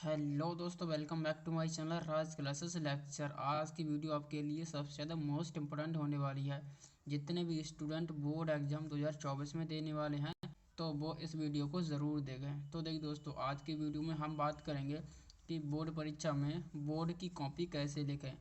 Hello दोस्तों, welcome back to my channel Raj classes lecture. आज की वीडियो आपके लिए सबसे ज़्यादा मोस्ट इम्पोर्टेंट होने वाली है। जितने भी स्टूडेंट बोर्ड एग्जाम 2024 में देने वाले हैं तो वो इस वीडियो को ज़रूर देखें। तो देखिए दोस्तों, आज की वीडियो में हम बात करेंगे कि बोर्ड परीक्षा में बोर्ड की कॉपी कैसे लिखें।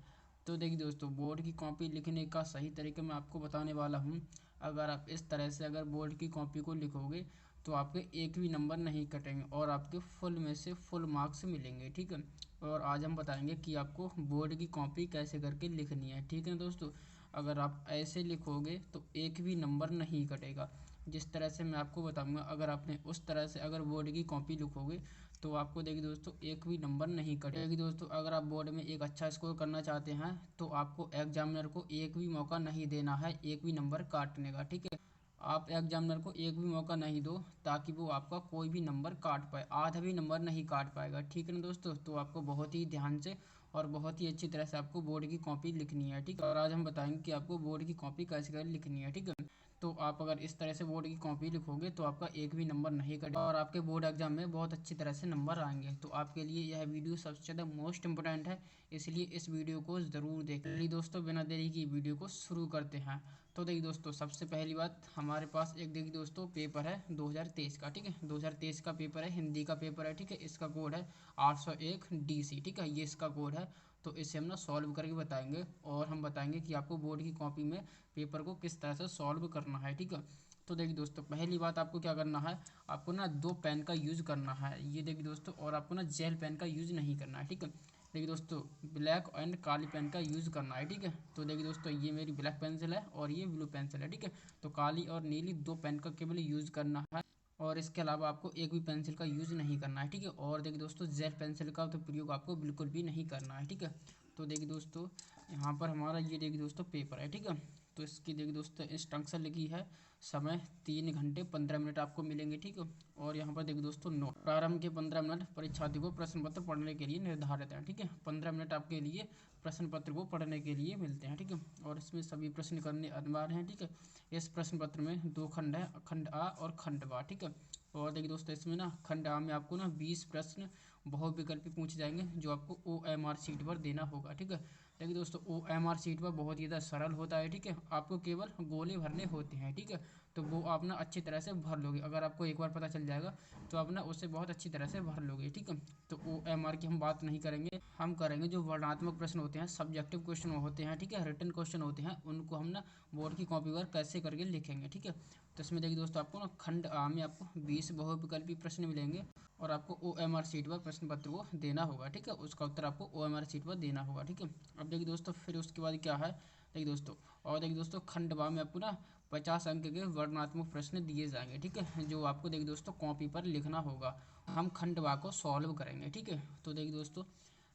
तो देखिए दोस्तों, बोर्ड की कॉपी लिखने का सही तरीका मैं आपको बताने वाला हूँ। अगर आप इस तरह से अगर बोर्ड की कॉपी को लिखोगे तो आपके एक भी नंबर नहीं कटेंगे और आपके फुल में से फुल मार्क्स मिलेंगे। ठीक है। और आज हम बताएंगे कि आपको बोर्ड की कॉपी कैसे करके लिखनी है। ठीक है दोस्तों, अगर आप ऐसे लिखोगे तो एक भी नंबर नहीं कटेगा। जिस तरह से मैं आपको बताऊंगा, अगर आपने उस तरह से अगर बोर्ड की कॉपी लिखोगे तो आपको देखिए दोस्तों एक भी नंबर नहीं कटेगा। देखिए दोस्तों, अगर आप बोर्ड में एक अच्छा स्कोर करना चाहते हैं तो आपको एग्जामिनर को एक भी मौका नहीं देना है एक भी नंबर काटने का। ठीक है। आप एग्जामिनर को एक भी मौका नहीं दो ताकि वो आपका कोई भी नंबर काट पाए, आधा भी नंबर नहीं काट पाएगा। ठीक है ना दोस्तों, तो आपको बहुत ही ध्यान से और बहुत ही अच्छी तरह से आपको बोर्ड की कॉपी लिखनी है। ठीक है। और आज हम बताएंगे कि आपको बोर्ड की कॉपी कैसे कर लिखनी है। ठीक है। तो आप अगर इस तरह से बोर्ड की कॉपी लिखोगे तो आपका एक भी नंबर नहीं कटेगा और आपके बोर्ड एग्जाम में बहुत अच्छी तरह से नंबर आएंगे। तो आपके लिए यह वीडियो सबसे ज़्यादा मोस्ट इंपॉर्टेंट है, इसलिए इस वीडियो को ज़रूर देखें। चलिए दोस्तों, बिना देरी की वीडियो को शुरू करते हैं। तो देखिए दोस्तों, सबसे पहली बात, हमारे पास एक देखिए दोस्तों पेपर है 2023 का। ठीक है, 2023 का पेपर है, हिंदी का पेपर है। ठीक है, इसका कोड है 801 DC। ठीक है, ये इसका कोड है। तो इसे हम ना सॉल्व करके बताएंगे और हम बताएंगे कि आपको बोर्ड की कॉपी में पेपर को किस तरह से सॉल्व करना है। ठीक है। तो देखिए दोस्तों, पहली बात आपको क्या करना है, आपको ना दो पेन का यूज़ करना है। ये देखिए दोस्तों, और आपको ना जेल पेन का यूज़ नहीं करना है। ठीक है। देखिए दोस्तों, ब्लैक एंड काली पेन का यूज़ करना है। ठीक है। तो देखिए दोस्तों, ये मेरी ब्लैक पेंसिल है और ये ब्लू पेंसिल है। ठीक है। तो काली और नीली दो पेन का केवल यूज़ करना है और इसके अलावा आपको एक भी पेंसिल का यूज़ नहीं करना है। ठीक है। और देखिए दोस्तों, जेल पेंसिल का तो प्रयोग आपको बिल्कुल भी नहीं करना है। ठीक है। तो देखिए दोस्तों, यहाँ पर हमारा ये देखिए दोस्तों पेपर है। ठीक है। तो इसकी देखिए दोस्तों इंस्ट्रक्शन लिखी है, समय 3 घंटे 15 मिनट आपको मिलेंगे। ठीक है। और यहाँ पर देखिए दोस्तों नोट, प्रारंभ के 15 मिनट परीक्षार्थी को प्रश्न पत्र पढ़ने के लिए निर्धारित है। ठीक है, 15 मिनट आपके लिए प्रश्न पत्र को पढ़ने के लिए मिलते हैं। ठीक है। और इसमें सभी प्रश्न करने अनिवार्य हैं। ठीक है। इस प्रश्न पत्र में दो खंड है, खंड आ और खंड बा। ठीक है। और देखिए दोस्तों, इसमें ना खंड आ में आपको ना 20 प्रश्न बहुविकल्पी पूछे जाएंगे जो आपको OMR शीट पर देना होगा। ठीक है। देखिए दोस्तों, OMR शीट पर बहुत ही ज़्यादा सरल होता है। ठीक है, आपको केवल गोले भरने होते हैं। ठीक है। तो वो आप ना अच्छी तरह से भर लोगे, अगर आपको एक बार पता चल जाएगा तो आप ना उसे बहुत अच्छी तरह से भर लोगे। ठीक है। तो OMR की हम बात नहीं करेंगे, हम करेंगे जो वर्णनात्मक प्रश्न होते हैं, सब्जेक्टिव क्वेश्चन होते हैं। ठीक है, रिटन क्वेश्चन होते हैं, उनको हम ना बोर्ड की कॉपी पर कैसे करके लिखेंगे। ठीक है। तो इसमें देखिए दोस्तों, आपको ना खंड आ में आपको 20 बहुविकल्पी प्रश्न मिलेंगे और आपको OMR शीट पर प्रश्न पत्र को देना होगा। ठीक है, उसका उत्तर आपको OMR शीट पर देना होगा। ठीक है। अब देखिए दोस्तों, फिर उसके बाद क्या है, देखिए दोस्तों, और देखिए दोस्तों खंड बा में आपको ना 50 अंक के वर्णनात्मक प्रश्न दिए जाएंगे। ठीक है, जो आपको देखिए दोस्तों कॉपी पर लिखना होगा। हम खंड बा को सॉल्व करेंगे। ठीक है। तो देखिए दोस्तों,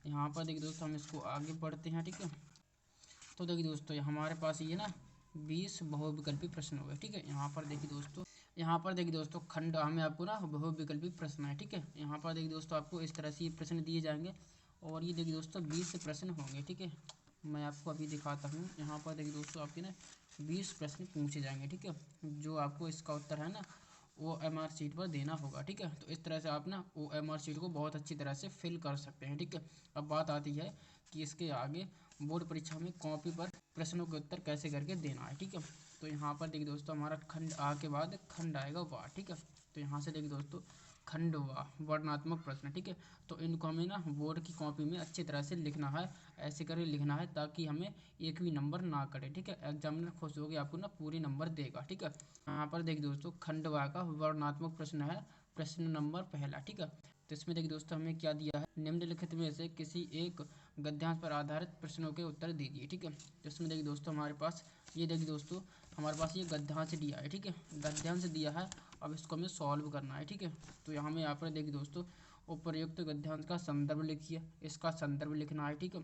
यहाँ पर देखिए दोस्तों हम इसको आगे बढ़ते हैं। ठीक है। तो देखिए दोस्तों, हमारे पास ये ना 20 बहुविकल्पी प्रश्न हो गए। ठीक है। यहाँ पर देखिए दोस्तों, यहाँ पर देखिए दोस्तों खंड आ में आपको ना बहुविकल्पी प्रश्न है। ठीक है। यहाँ पर देखिए दोस्तों आपको इस तरह से ये प्रश्न दिए जाएंगे और ये देखिए दोस्तों 20 प्रश्न होंगे। ठीक है, मैं आपको अभी दिखाता हूँ। यहाँ पर देखिए दोस्तों आपके ना 20 प्रश्न पूछे जाएंगे। ठीक है, जो आपको इसका उत्तर है ना OMR शीट पर देना होगा। ठीक है। तो इस तरह से आप ना OMR शीट को बहुत अच्छी तरह से फिल कर सकते हैं। ठीक है। अब बात आती है कि इसके आगे बोर्ड परीक्षा में कॉपी पर प्रश्नों के उत्तर कैसे करके देना है। ठीक है। तो यहाँ पर देखिए दोस्तों, हमारा खंड आ के बाद खंड आएगा वाह। ठीक है। तो यहाँ से देखिए दोस्तों खंड वाह वर्णनात्मक प्रश्न। ठीक है। तो इनको हमें ना बोर्ड की कॉपी में अच्छी तरह से लिखना है, ऐसे करके लिखना है ताकि हमें एक भी नंबर ना कटे। ठीक है, एग्जामिनर खुश होकर आपको ना पूरे नंबर देगा। ठीक है। यहाँ पर देखिए दोस्तों खंड वाह का वर्णनात्मक प्रश्न है, प्रश्न नंबर पहला। ठीक है। तो इसमें देखिए दोस्तों हमें क्या दिया है, निम्नलिखित में से किसी एक गद्यांश पर आधारित प्रश्नों के उत्तर दीजिए। ठीक है। तो इसमें देखिए दोस्तों हमारे पास ये देखिए दोस्तों हमारे पास ये गद्यांश दिया है। ठीक है, गद्यांश दिया है, अब इसको हमें सॉल्व करना है। ठीक है। तो यहाँ पर देखिए दोस्तों उपर्युक्त गद्यांश का संदर्भ लिखिए, इसका संदर्भ लिखना है। ठीक है।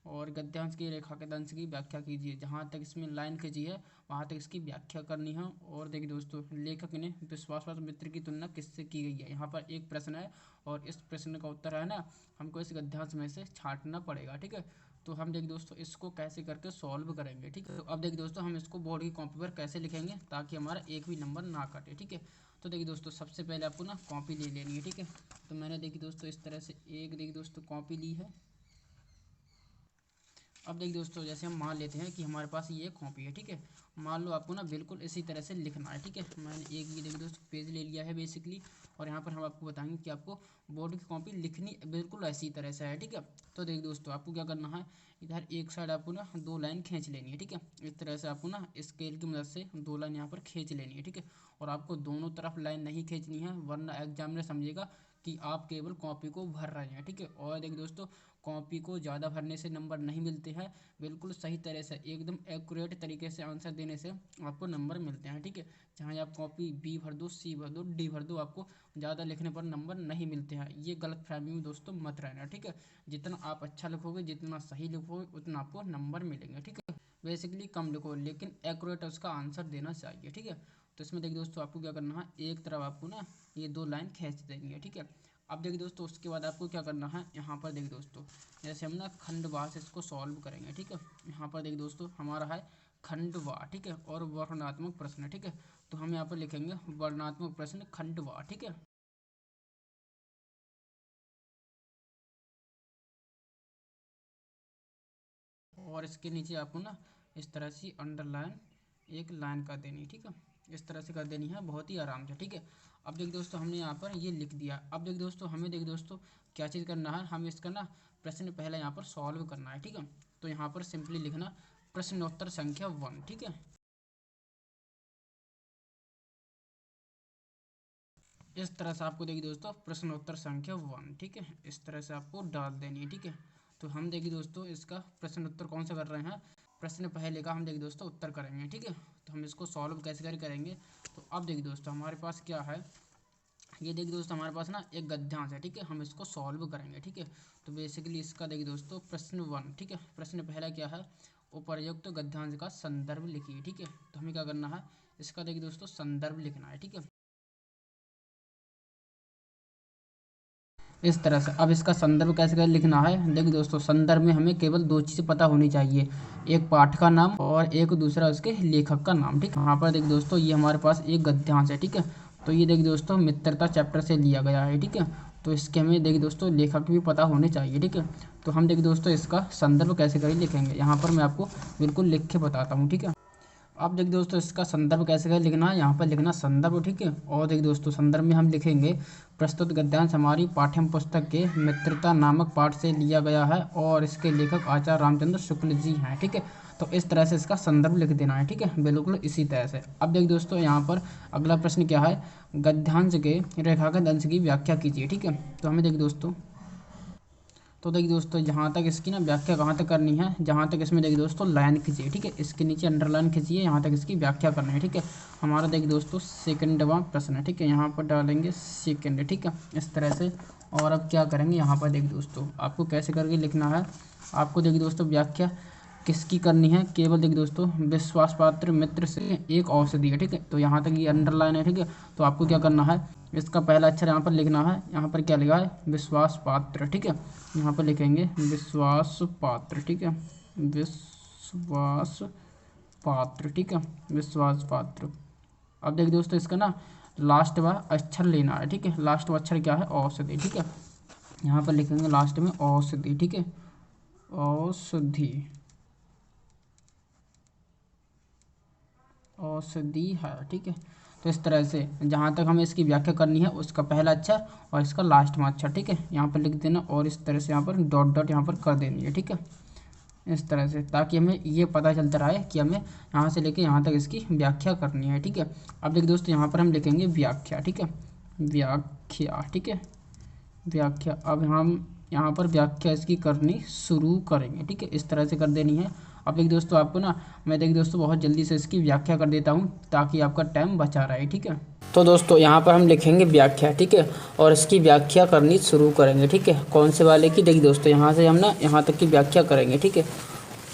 और गद्यांश की रेखा के अंश की व्याख्या कीजिए, जहाँ तक इसमें लाइन खींची है वहाँ तक इसकी व्याख्या करनी है। और देखिए दोस्तों, लेखक ने विश्वासपात्र मित्र की तुलना किससे की गई है, यहाँ पर एक प्रश्न है और इस प्रश्न का उत्तर है ना हमको इस गद्यांश में से छांटना पड़ेगा। ठीक है। तो हम देखिए दोस्तों इसको कैसे करके सॉल्व करेंगे। ठीक है। तो अब देखिए दोस्तों हम इसको बोर्ड की कॉपी पर कैसे लिखेंगे ताकि हमारा एक भी नंबर ना कटे। ठीक है। तो देखिए दोस्तों सबसे पहले आपको ना कॉपी ले लेनी है, ठीक है। तो मैंने देखिए दोस्तों इस तरह से एक देखिए दोस्तों कॉपी ली है। अब देखिए दोस्तों जैसे हम मान लेते हैं कि हमारे पास ये कॉपी है, ठीक है। मान लो आपको ना बिल्कुल इसी तरह से लिखना है, ठीक है। मैंने एक ये देखिए दोस्तों पेज ले लिया है बेसिकली, और यहाँ पर हम आपको बताएंगे कि आपको बोर्ड की कॉपी लिखनी बिल्कुल ऐसी तरह से है, ठीक है। तो देखिए दोस्तों आपको क्या करना है, इधर एक साइड आपको ना 2 लाइन खींच लेनी है, ठीक है। इस तरह से आपको ना स्केल की मदद से 2 लाइन यहाँ पर खींच लेनी है, ठीक है। और आपको दोनों तरफ लाइन नहीं खींचनी है, वरना एग्जामिनर समझेगा कि आप केवल कॉपी को भर रहे हैं, ठीक है। और देखिए दोस्तों कॉपी को ज़्यादा भरने से नंबर नहीं मिलते हैं, बिल्कुल सही तरह से एकदम एक्यूरेट तरीके से आंसर देने से आपको नंबर मिलते हैं, ठीक है। चाहे आप कॉपी बी भर दो, सी भर दो, डी भर दो, आपको ज़्यादा लिखने पर नंबर नहीं मिलते हैं। ये गलत फहमी में दोस्तों मत रहना, ठीक है। जितना आप अच्छा लिखोगे, जितना सही लिखोगे, उतना आपको नंबर मिलेंगे, ठीक है। बेसिकली कम लिखो लेकिन एक्यूरेट उसका आंसर देना चाहिए, ठीक है। तो इसमें देखिए दोस्तों आपको क्या करना है, एक तरफ आपको ना ये 2 लाइन खींच देनी है, ठीक है। अब देखिए दोस्तों उसके बाद आपको क्या करना है, यहाँ पर देखिए दोस्तों जैसे हम ना खंडवार से इसको सॉल्व करेंगे, ठीक है। यहाँ पर देखिए दोस्तों हमारा है खंडवार, ठीक है, और वर्णनात्मक प्रश्न, ठीक है। तो हम यहाँ पर लिखेंगे वर्णनात्मक प्रश्न खंडवार, ठीक है। और इसके नीचे आपको ना इस तरह से अंडरलाइन एक लाइन कर देनी है, ठीक है। इस तरह से कर देनी है बहुत ही आराम से, ठीक है। अब देखिए दोस्तों हमने यहाँ पर ये लिख दिया। अब देखिए दोस्तों हमें देखिए दोस्तों क्या चीज़ करना है, हमें इसका ना प्रश्न पहले यहाँ पर सॉल्व करना है, ठीक है। तो यहाँ पर सिंपली लिखना प्रश्नोत्तर संख्या 1, ठीक है। इस तरह से आपको देखिए दोस्तों प्रश्नोत्तर संख्या 1, ठीक है, इस तरह से आपको डाल देनी है, ठीक है। तो हम देखिए दोस्तों इसका प्रश्नोत्तर कौन सा कर रहे हैं, प्रश्न पहले का हम देखिए दोस्तों उत्तर करेंगे, ठीक है। तो हम इसको सॉल्व कैसे करेंगे, तो अब देखिए दोस्तों हमारे पास क्या है, ये देखिए दोस्तों हमारे पास ना एक गद्यांश है, ठीक है। हम इसको सॉल्व करेंगे, ठीक है। तो बेसिकली इसका देखिए दोस्तों प्रश्न 1, ठीक है। प्रश्न पहला क्या है, उपर्युक्त गद्यांश का संदर्भ लिखिए, ठीक है। तो हमें क्या करना है, इसका देखिए दोस्तों संदर्भ लिखना है, ठीक है। इस तरह से अब इसका संदर्भ कैसे लिखना है, देखिए दोस्तों संदर्भ में हमें केवल 2 चीज़ें पता होनी चाहिए, एक पाठ का नाम और एक दूसरा उसके लेखक का नाम, ठीक है। यहाँ पर देखिए दोस्तों ये हमारे पास एक गद्यांश है, ठीक है। तो ये देखिए दोस्तों मित्रता चैप्टर से लिया गया है, ठीक है। तो इसके हमें देखिए दोस्तों लेखक भी पता होने चाहिए, ठीक है। तो हम देखिए दोस्तों इसका संदर्भ कैसे करें लिखेंगे, यहाँ पर मैं आपको बिल्कुल लिख के बताता हूँ, ठीक है। अब देखिए दोस्तों इसका संदर्भ कैसे लिखना है, यहाँ पर लिखना संदर्भ, ठीक है। और देखिए दोस्तों संदर्भ में हम लिखेंगे प्रस्तुत गद्यांश हमारी पाठ्यम पुस्तक के मित्रता नामक पाठ से लिया गया है और इसके लेखक आचार्य रामचंद्र शुक्ल जी हैं, ठीक है। तो इस तरह से इसका संदर्भ लिख देना है, ठीक है, बिल्कुल इसी तरह से। अब देखिए दोस्तों यहाँ पर अगला प्रश्न क्या है, गद्यांश के रेखागत अंश की व्याख्या कीजिए, ठीक है। तो हमें देखिए दोस्तों जहाँ तक इसकी ना व्याख्या कहाँ तक करनी है, जहाँ तक इसमें देखिए दोस्तों लाइन खींचिए, ठीक है। इसके नीचे अंडरलाइन खींचिए, यहाँ तक इसकी व्याख्या करनी है, ठीक है। हमारा देखिए दोस्तों सेकंडवा प्रश्न है, ठीक है। यहाँ पर डालेंगे सेकंड, ठीक है, इस तरह से। और अब क्या करेंगे, यहाँ पर देखिए दोस्तों आपको कैसे करके लिखना है, आपको देखिए दोस्तों व्याख्या किसकी करनी है, केवल देखिए दोस्तों विश्वास पात्र मित्र से एक औषधि है, ठीक है। तो यहाँ तक ये अंडरलाइन है, ठीक है। तो आपको क्या करना है, इसका पहला अक्षर यहाँ पर लिखना है, यहाँ पर क्या लिखा है विश्वास पात्र, ठीक है। यहाँ पर लिखेंगे विश्वास पात्र, ठीक है, विश्वास पात्र, ठीक है, विश्वास पात्र। अब देखिए दोस्तों इसका ना लास्ट वाला अक्षर लेना है, ठीक है। लास्ट वाला अक्षर क्या है, औषधि, ठीक है। यहाँ पर लिखेंगे लास्ट में औषधि, ठीक है, औषधि, औषधि है, ठीक है। तो इस तरह से जहाँ तक हमें इसकी व्याख्या करनी है उसका पहला अक्षर और इसका लास्ट में अक्षर, ठीक है, यहाँ पर लिख देना और इस तरह से यहाँ पर डॉट डॉट यहाँ पर कर देनी है, ठीक है, इस तरह से, ताकि हमें ये पता चलता रहे कि हमें यहाँ से लेके यहाँ तक इसकी व्याख्या करनी है, ठीक है। अब देखिए दोस्तों यहाँ पर हम लिखेंगे व्याख्या, ठीक है, व्याख्या, ठीक है, व्याख्या। अब हम यहाँ पर व्याख्या इसकी करनी शुरू करेंगे, ठीक है, इस तरह से कर देनी है। अब देखिए दोस्तों आपको ना मैं देखिए दोस्तों बहुत जल्दी से इसकी व्याख्या कर देता हूँ ताकि आपका टाइम बचा रहे, ठीक है। तो दोस्तों यहाँ पर हम लिखेंगे व्याख्या, ठीक है, और इसकी व्याख्या करनी शुरू करेंगे, ठीक है। कौन से वाले की, देखिए दोस्तों यहाँ से हम ना यहाँ तक की व्याख्या करेंगे, ठीक है।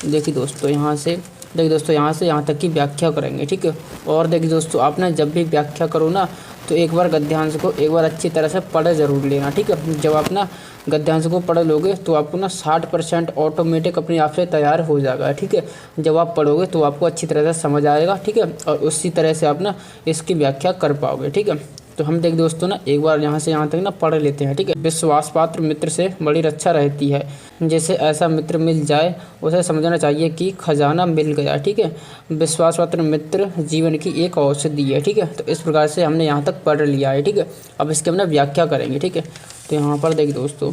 देखिए दोस्तों यहाँ से देखिए दोस्तों यहाँ से यहाँ तक की व्याख्या करेंगे, ठीक है। और देखिए दोस्तों आप ना जब भी व्याख्या करो ना तो एक बार गद्यांश को एक बार अच्छी तरह से पढ़ ज़रूर लेना, ठीक है। जब आप ना गद्यांश को पढ़ लोगे तो आपको ना 60% ऑटोमेटिक अपने आप से तैयार हो जाएगा, ठीक है। जब आप पढ़ोगे तो आपको अच्छी तरह से समझ आएगा, ठीक है, और उसी तरह से आप ना इसकी व्याख्या कर पाओगे, ठीक है। तो हम देख दोस्तों ना एक बार यहाँ से यहाँ तक ना पढ़ लेते हैं, ठीक है। विश्वास पात्र मित्र से बड़ी रक्षा रहती है, जैसे ऐसा मित्र मिल जाए उसे समझना चाहिए कि खजाना मिल गया, ठीक है। विश्वास पात्र मित्र जीवन की एक औषधि है, ठीक है। तो इस प्रकार से हमने यहाँ तक पढ़ लिया है, ठीक है। अब इसके हम ना व्याख्या करेंगे, ठीक है। तो यहाँ पर देख दोस्तों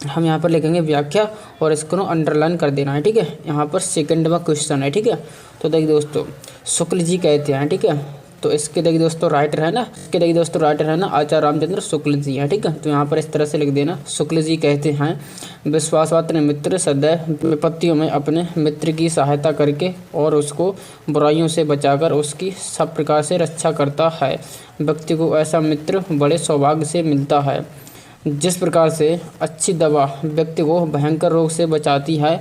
हम यहाँ पर लिखेंगे व्याख्या और इसको ना अंडरलाइन कर देना है, ठीक है। यहाँ पर सेकंड में क्वेश्चन है, ठीक है। तो देखिए दोस्तों शुक्ल जी कहते हैं, ठीक है। तो इसके देखिए दोस्तों राइटर है ना, इसके देखिए दोस्तों राइटर है ना आचार्य रामचंद्र शुक्ल जी हैं, ठीक है। तो यहाँ पर इस तरह से लिख देना, शुक्ल जी कहते हैं विश्वासपात्र मित्र सदैव विपत्तियों में अपने मित्र की सहायता करके और उसको बुराइयों से बचाकर उसकी सब प्रकार से रक्षा करता है। व्यक्ति को ऐसा मित्र बड़े सौभाग्य से मिलता है। जिस प्रकार से अच्छी दवा व्यक्ति को भयंकर रोग से बचाती है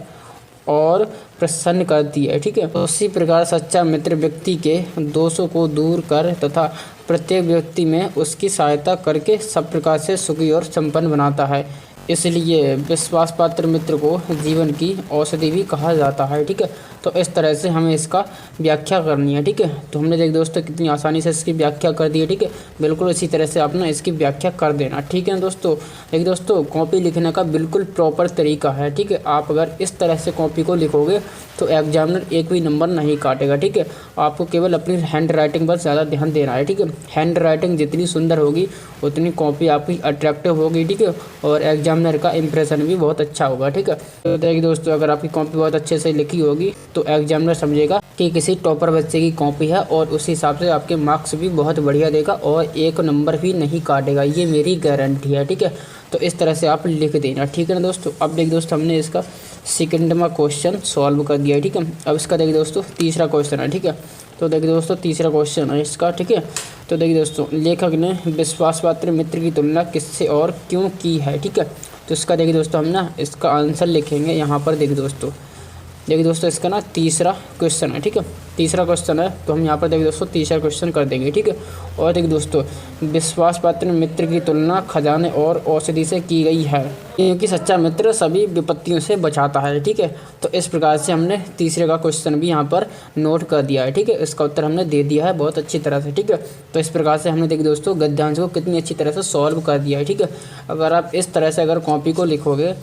और प्रसन्न करती है, ठीक है, उसी प्रकार सच्चा मित्र व्यक्ति के दोषों को दूर कर तथा प्रत्येक व्यक्ति में उसकी सहायता करके सब प्रकार से सुखी और संपन्न बनाता है। इसलिए विश्वास पात्र मित्र को जीवन की औषधि भी कहा जाता है, ठीक है। तो इस तरह से हमें इसका व्याख्या करनी है, ठीक है। तो हमने देख दोस्तों कितनी आसानी से इसकी व्याख्या कर दी है, ठीक है। बिल्कुल इसी तरह से आप ना इसकी व्याख्या कर देना, ठीक है दोस्तों। देखिए दोस्तों कॉपी लिखने का बिल्कुल प्रॉपर तरीका है, ठीक है। आप अगर इस तरह से कॉपी को लिखोगे तो एग्जामिनर एक भी नंबर नहीं काटेगा, ठीक है। आपको केवल अपनी हैंड राइटिंग पर ज़्यादा ध्यान देना है, ठीक है। हैंड राइटिंग जितनी सुंदर होगी उतनी कॉपी आपकी अट्रैक्टिव होगी, ठीक है, और एग्जामिनर का इंप्रेशन भी बहुत अच्छा होगा, ठीक है। तो देखिए दोस्तों अगर आपकी कॉपी बहुत अच्छे से लिखी होगी तो एग्जामिनर समझेगा कि किसी टॉपर बच्चे की कॉपी है और उस हिसाब से आपके मार्क्स भी बहुत बढ़िया देगा और एक नंबर भी नहीं काटेगा, ये मेरी गारंटी है, ठीक है। तो इस तरह से आप लिख देना, ठीक है ना दोस्तों। अब देखिए दोस्तों हमने इसका सेकंड में क्वेश्चन सॉल्व कर दिया है, ठीक है। अब इसका देखिए दोस्तों तीसरा क्वेश्चन है, ठीक है। तो देखिए दोस्तों तीसरा क्वेश्चन है इसका, ठीक है। तो देखिए दोस्तों लेखक ने विश्वासपात्र मित्र की तुलना किससे और क्यों की है, ठीक है। तो इसका देखिए दोस्तों हम ना इसका आंसर लिखेंगे यहाँ पर। देखिए दोस्तों इसका ना तीसरा क्वेश्चन है, ठीक है। तीसरा क्वेश्चन है तो हम यहाँ पर देखिए दोस्तों तीसरा क्वेश्चन कर देंगे, ठीक है। और देखिए दोस्तों विश्वास पात्र मित्र की तुलना खजाने और औषधि से की गई है क्योंकि सच्चा मित्र सभी विपत्तियों से बचाता है, ठीक है। तो इस प्रकार से हमने तीसरे का क्वेश्चन भी यहाँ पर नोट कर दिया है, ठीक है। इसका उत्तर हमने दे दिया है बहुत अच्छी तरह से, ठीक है। तो इस प्रकार से हमने देखिए दोस्तों गद्यांश को कितनी अच्छी तरह से सॉल्व कर दिया है, ठीक है। अगर आप इस तरह से अगर कॉपी को लिखोगे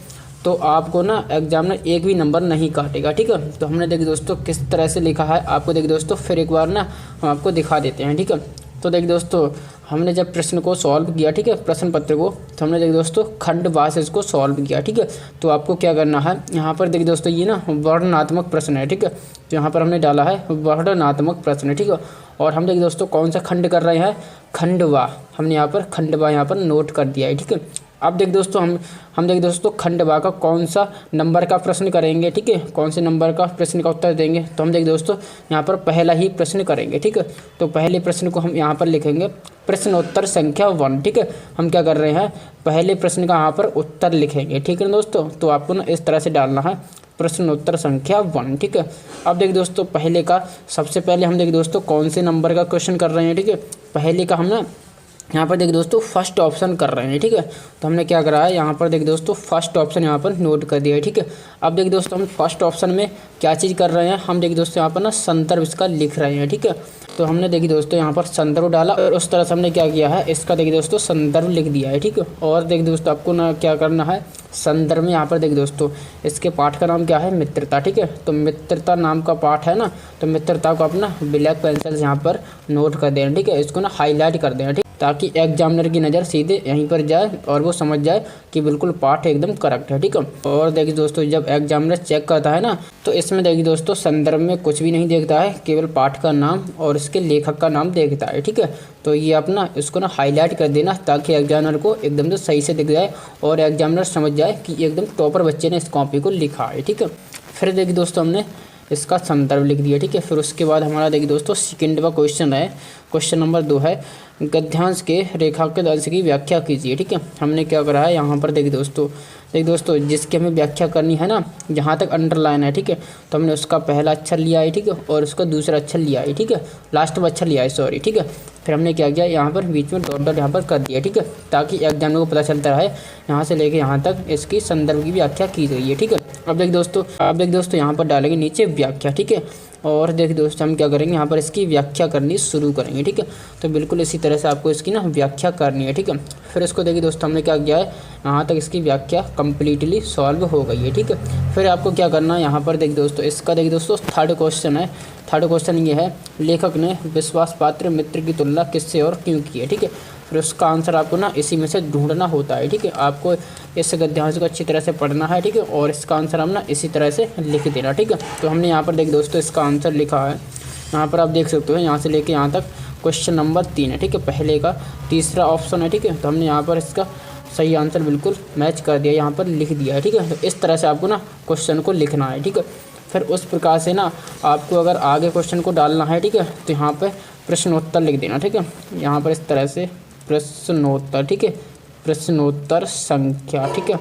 तो आपको ना एग्जामिनर एक भी नंबर नहीं काटेगा, ठीक है। तो हमने देखिए दोस्तों किस तरह से लिखा है आपको देखिए दोस्तों फिर एक बार ना हम आपको दिखा देते हैं, ठीक है। तो देखिए दोस्तों हमने जब प्रश्न को सॉल्व किया, ठीक है, प्रश्न पत्र को, तो हमने देखिए दोस्तों खंड वार इसको सॉल्व किया, ठीक है। तो आपको क्या करना है यहाँ पर देखिए दोस्तों ये ना वर्णनात्मक प्रश्न है, ठीक है। तो यहाँ पर हमने डाला है वर्णनात्मक प्रश्न, ठीक है। और हम देखिए दोस्तों कौन सा खंड कर रहे हैं, खंडवा, हमने यहाँ पर खंडवा यहाँ पर नोट कर दिया है, ठीक है। अब देख दोस्तों हम देख दोस्तों खंडवा का कौन सा नंबर का प्रश्न करेंगे, ठीक है, कौन से नंबर का प्रश्न का उत्तर देंगे। तो हम देख दोस्तों यहाँ पर पहला ही प्रश्न करेंगे, ठीक है। तो पहले प्रश्न को हम यहाँ पर लिखेंगे प्रश्नोत्तर संख्या 1, ठीक है। हम क्या कर रहे हैं पहले प्रश्न का यहाँ पर उत्तर लिखेंगे, ठीक है दोस्तों। तो आपको ना इस तरह से डालना है प्रश्नोत्तर संख्या 1, ठीक है। अब देखिए दोस्तों पहले का सबसे पहले हम देखिए दोस्तों कौन से नंबर का क्वेश्चन कर रहे हैं, ठीक है। पहले का हम ना यहाँ पर देखिए दोस्तों फर्स्ट ऑप्शन कर रहे हैं, ठीक है। तो हमने क्या करा है यहाँ पर देखिए दोस्तों फर्स्ट ऑप्शन यहाँ पर नोट कर दिया है, ठीक है। अब देखिए दोस्तों हम फर्स्ट ऑप्शन में क्या चीज़ कर रहे हैं, हम देखिए दोस्तों यहाँ पर ना संदर्भ इसका लिख रहे हैं, ठीक है। तो हमने देखिए दोस्तों यहाँ पर संदर्भ डाला और उस तरह से हमने क्या किया है इसका देखिए दोस्तों संदर्भ लिख दिया है, ठीक है। और देखिए दोस्तों आपको ना क्या करना है संदर्भ में यहाँ पर देखिए दोस्तों इसके पाठ का नाम क्या है मित्रता, ठीक है। तो मित्रता नाम का पाठ है ना, तो मित्रता को अपना ब्लैक पेंसिल यहाँ पर नोट कर देना, ठीक है। इसको ना हाईलाइट कर देना, ठीक, ताकि एग्जामिनर की नज़र सीधे यहीं पर जाए और वो समझ जाए कि बिल्कुल पाठ एकदम करेक्ट है, ठीक है। और देखिए दोस्तों जब एग्जामिनर चेक करता है ना तो इसमें देखिए दोस्तों संदर्भ में कुछ भी नहीं देखता है, केवल पाठ का नाम और इसके लेखक का नाम देखता है, ठीक है। तो ये अपना इसको ना हाईलाइट कर देना ताकि एग्जामिनर को एकदम से सही से दिख जाए और एग्जामिनर समझ जाए कि एकदम टॉपर बच्चे ने इस कॉपी को लिखा है, ठीक है। फिर देखिए दोस्तों हमने इसका संदर्भ लिख दिया, ठीक है। फिर उसके बाद हमारा देखिए दोस्तों सेकंड का क्वेश्चन है क्वेश्चन नंबर 2 है गद्यांश के रेखांकित अंश की व्याख्या कीजिए। ठीक है, हमने क्या करा है यहाँ पर देखिए दोस्तों जिसकी हमें व्याख्या करनी है ना, जहाँ तक अंडरलाइन है, ठीक है, तो हमने उसका पहला अक्षर लिया है, ठीक है, और उसका दूसरा अक्षर लिया है, ठीक है, लास्ट में अक्षर लिया है, सॉरी, ठीक है। फिर हमने क्या किया, यहाँ पर बीच में डॉट डॉट यहाँ पर कर दिया, ठीक है, ताकि एग्जामिनर को पता चलता रहे यहाँ से लेके यहाँ तक इसकी संदर्भ की व्याख्या की गई है। ठीक है, अब देख दोस्तों यहाँ पर डालेंगे नीचे व्याख्या। ठीक है, और देखिए दोस्तों हम क्या करेंगे, यहाँ पर इसकी व्याख्या करनी शुरू करेंगे। ठीक है, तो बिल्कुल इसी तरह से आपको इसकी ना व्याख्या करनी है। ठीक है, फिर इसको देखिए दोस्तों हमने क्या किया है, यहाँ तक इसकी व्याख्या कम्प्लीटली सॉल्व हो गई है। ठीक है, फिर आपको क्या करना है, यहाँ पर देखिए दोस्तों इसका देखिए दोस्तों थर्ड क्वेश्चन है। थर्ड क्वेश्चन ये है लेखक ने विश्वास पात्र मित्र की तुलना किससे और क्यों की है। ठीक है, फिर उसका आंसर आपको ना इसी में से ढूंढना होता है। ठीक है, आपको इस गद्यांश को अच्छी तरह से पढ़ना है। ठीक है, और इसका आंसर हम ना इसी तरह से लिख देना। ठीक है, तो हमने यहाँ पर देख दोस्तों इसका आंसर लिखा है, यहाँ पर आप देख सकते हो, यहाँ से लेके यहाँ तक क्वेश्चन नंबर 3 है। ठीक है, पहले का तीसरा ऑप्शन है। ठीक है, तो हमने यहाँ पर इसका सही आंसर बिल्कुल मैच कर दिया, यहाँ पर लिख दिया है। ठीक है, तो इस तरह से आपको ना क्वेश्चन को लिखना है। ठीक है, फिर उस प्रकार से ना आपको अगर आगे क्वेश्चन को डालना है, ठीक है, तो यहाँ पर प्रश्नोत्तर लिख देना। ठीक है, यहाँ पर इस तरह से प्रश्नोत्तर, ठीक है, प्रश्नोत्तर संख्या, ठीक है,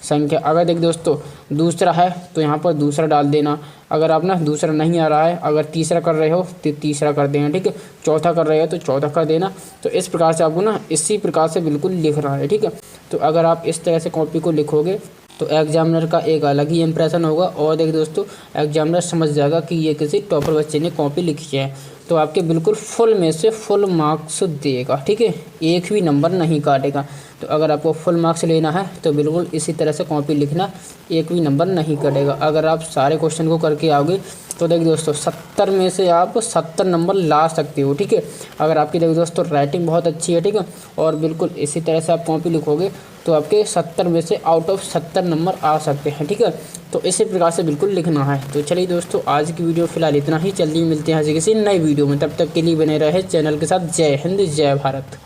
संख्या। अगर देख दोस्तों दूसरा है तो यहाँ पर दूसरा डाल देना, अगर आप ना दूसरा नहीं आ रहा है, अगर तीसरा कर रहे हो तो तीसरा कर देना। ठीक है, चौथा कर रहे हो तो चौथा कर देना। तो इस प्रकार से आपको ना इसी प्रकार से बिल्कुल लिखना है। ठीक है, तो अगर आप इस तरह से कॉपी को लिखोगे तो एग्जामिनर का एक अलग ही इंप्रेशन होगा, और देखिए दोस्तों एग्जामिनर समझ जाएगा कि ये किसी टॉपर बच्चे ने कॉपी लिखी है, तो आपके बिल्कुल फुल में से फुल मार्क्स देगा। ठीक है, एक भी नंबर नहीं काटेगा। तो अगर आपको फुल मार्क्स लेना है तो बिल्कुल इसी तरह से कॉपी लिखना, एक भी नंबर नहीं कटेगा। अगर आप सारे क्वेश्चन को करके आओगे तो देखिए दोस्तों 70 में से आप 70 नंबर ला सकते हो। ठीक है, अगर आपकी देखिए दोस्तों राइटिंग बहुत अच्छी है, ठीक है, और बिल्कुल इसी तरह से आप कॉपी लिखोगे तो आपके 70 में से आउट ऑफ 70 नंबर आ सकते हैं। ठीक है, तो इसी प्रकार से बिल्कुल लिखना है। तो चलिए दोस्तों आज की वीडियो फिलहाल इतना ही, जल्दी मिलते हैं किसी नई वीडियो में, तब तक के लिए बने रहे चैनल के साथ। जय हिंद, जय भारत।